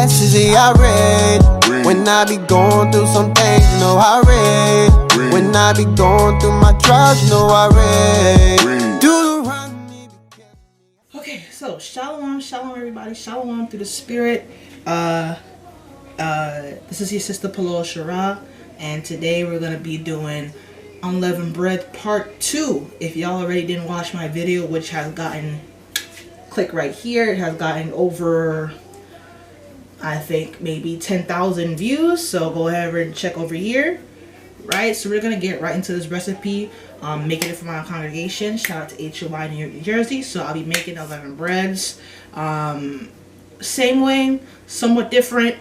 glasses, yeah, I read. When I be going through some things, you know I read. When I be going through my trials, you know I read. Do the run. Okay, so shalom everybody, shalom through the spirit. This is your sister Palo Shara, and today we're gonna be doing unleavened bread part 2. If y'all already didn't watch my video, which has gotten, click right here, it has gotten over, I think maybe 10,000 views, so go ahead and check over here. Right, so we're gonna get right into this recipe, making it for my congregation. Shout out to HOY New Jersey. So I'll be making unleavened breads, same way, somewhat different.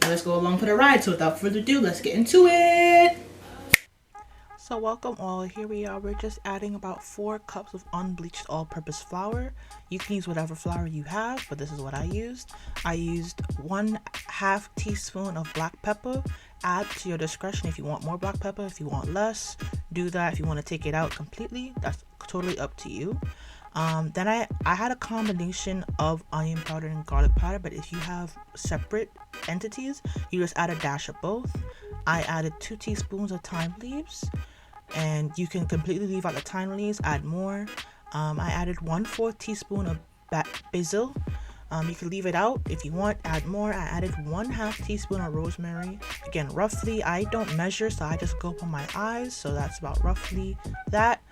Now let's go along for the ride. So without further ado, let's get into it. So welcome all, here we are. We're just adding about 4 cups of unbleached all-purpose flour. You can use whatever flour you have, but this is what I used. I used 1/2 teaspoon of black pepper. Add to your discretion if you want more black pepper, if you want less, do that. If you want to take it out completely, that's totally up to you. Then I had a combination of onion powder and garlic powder, but if you have separate entities, you just add a dash of both. I added 2 teaspoons of thyme leaves, and you can completely leave out the thyme leaves, add more. I added 1/4 teaspoon of basil. You can leave it out if you want, add more. I added 1/2 teaspoon of rosemary. Again, roughly, I don't measure, so I just go up on my eyes, so that's about roughly that.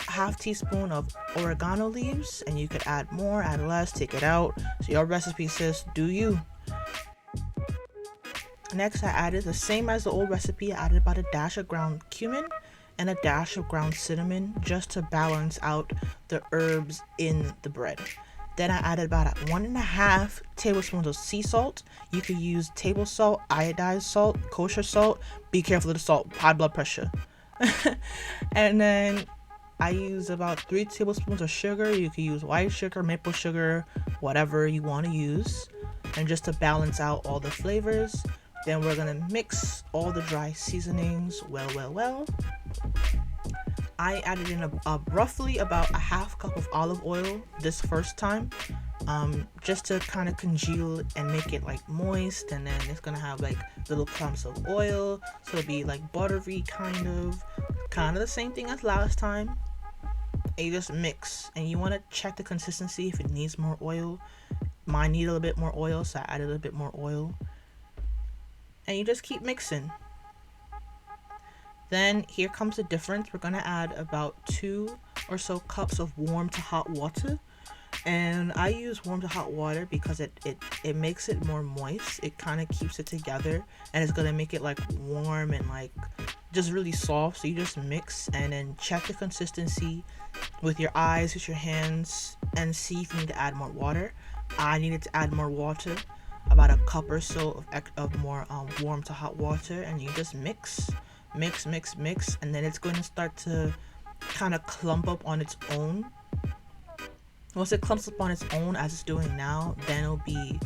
1/2 teaspoon of oregano leaves, and you could add more, add less, take it out. So your recipe says, do you. Next, I added the same as the old recipe. I added about a dash of ground cumin and a dash of ground cinnamon just to balance out the herbs in the bread. Then I added about 1.5 tablespoons of sea salt. You could use table salt, iodized salt, kosher salt. Be careful of the salt, high blood pressure. And then I use about 3 tablespoons of sugar. You could use white sugar, maple sugar, whatever you want to use. And just to balance out all the flavors. Then we're gonna mix all the dry seasonings well. I added in roughly about 1/2 cup of olive oil this first time, just to kind of congeal and make it like moist, and then it's gonna have like little clumps of oil, so it'll be like buttery kind of the same thing as last time. And you just mix, and you want to check the consistency if it needs more oil. Mine needed a little bit more oil, so I added a little bit more oil, and you just keep mixing. Then here comes the difference. We're gonna add about 2 or so cups of warm to hot water, and I use warm to hot water because it makes it more moist. It kind of keeps it together, and it's gonna make it like warm and like just really soft. So you just mix and then check the consistency with your eyes, with your hands, and see if you need to add more water. I needed to add more water, about a cup or so of more warm to hot water, and you just mix, and then it's going to start to kind of clump up on its own. Once it clumps up on its own as it's doing now, then it'll be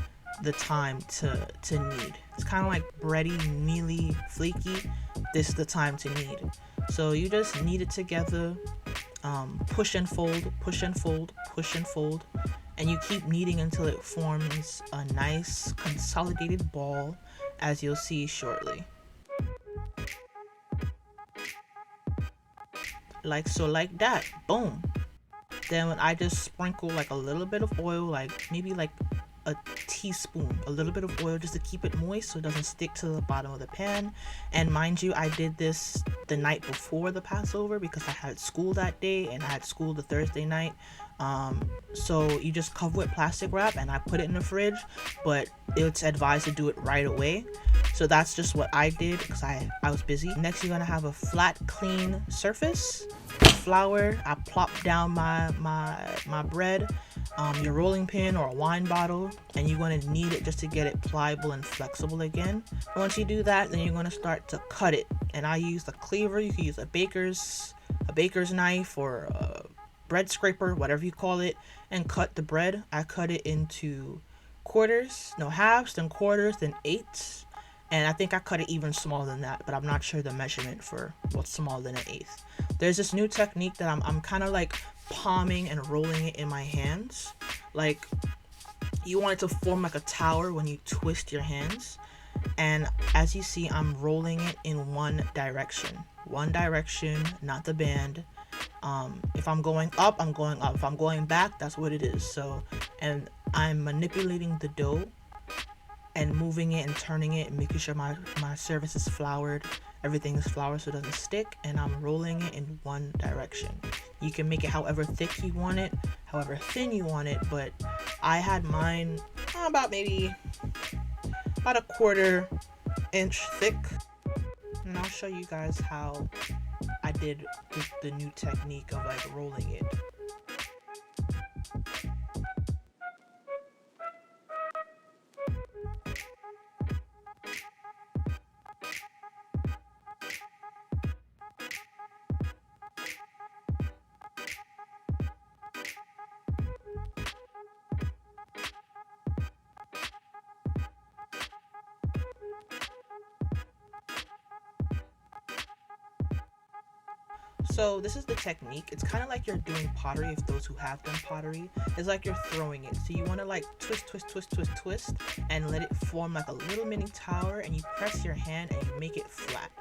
the time to knead. It's kind of like bready, mealy, flaky. This is the time to knead. So you just knead it together, push and fold, and you keep kneading until it forms a nice consolidated ball, as you'll see shortly. Like so, like that, boom. Then I just sprinkle like a little bit of oil, like maybe like a teaspoon, a little bit of oil, just to keep it moist so it doesn't stick to the bottom of the pan. And mind you, I did this the night before the Passover because I had school that day, and I had school the Thursday night. So you just cover with plastic wrap, and I put it in the fridge, but it's advised to do it right away. So that's just what I did because I was busy. Next, you're gonna have a flat, clean surface. Flour, I plop down my bread, your rolling pin or a wine bottle, and you're going to knead it just to get it pliable and flexible again. Once you do that, then you're going to start to cut it. And I use a cleaver. You can use a baker's knife or a bread scraper, whatever you call it, and cut the bread. I cut it into halves, then quarters, then eighths. And I think I cut it even smaller than that, but I'm not sure the measurement for what's smaller than an eighth. There's this new technique that I'm kind of like palming and rolling it in my hands. Like You want it to form like a tower when you twist your hands. And as you see, I'm rolling it in one direction, not the band. If I'm going up, I'm going up. If I'm going back, that's what it is. So, and I'm manipulating the dough and moving it and turning it and making sure my surface is floured. Everything is floured so it doesn't stick, and I'm rolling it in one direction. You can make it however thick you want it, however thin you want it, but I had mine about maybe about a 1/4 inch thick. And I'll show you guys how I did the new technique of like rolling it. So this is the technique. It's kind of like you're doing pottery. If those who have done pottery, it's like you're throwing it. So you want to like twist and let it form like a little mini tower, and you press your hand and you make it flat.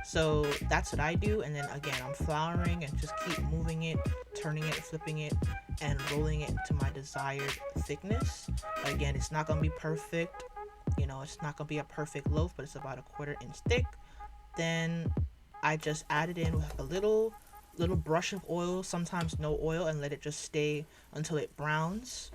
So that's what I do. And then again, I'm flouring and just keep moving it, turning it, flipping it, and rolling it to my desired thickness. Again, it's not gonna be perfect. You know, it's not gonna be a perfect loaf, but it's about a 1/4 inch thick. Then I just added in with a little brush of oil, sometimes no oil, and let it just stay until it browns.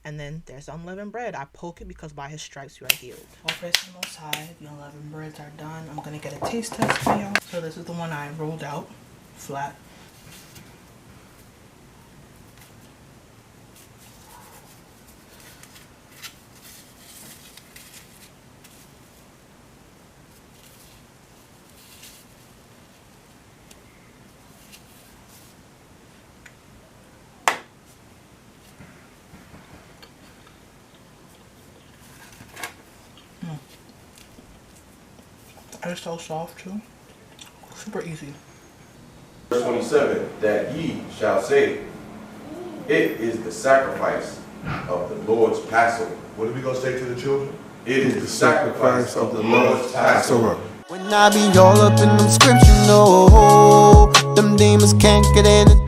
And then there's the unleavened bread. I poke it because by his stripes you are healed. All praise to the Most High. The unleavened breads are done. I'm gonna get a taste test for y'all. So this is the one I rolled out flat. It's so soft too. Super easy. Verse 27, that ye shall say, it is the sacrifice of the Lord's Passover. What are we going to say to the children? It is the sacrifice of the Lord's Passover. When I be all up in them scriptures, no, them demons can't get in it.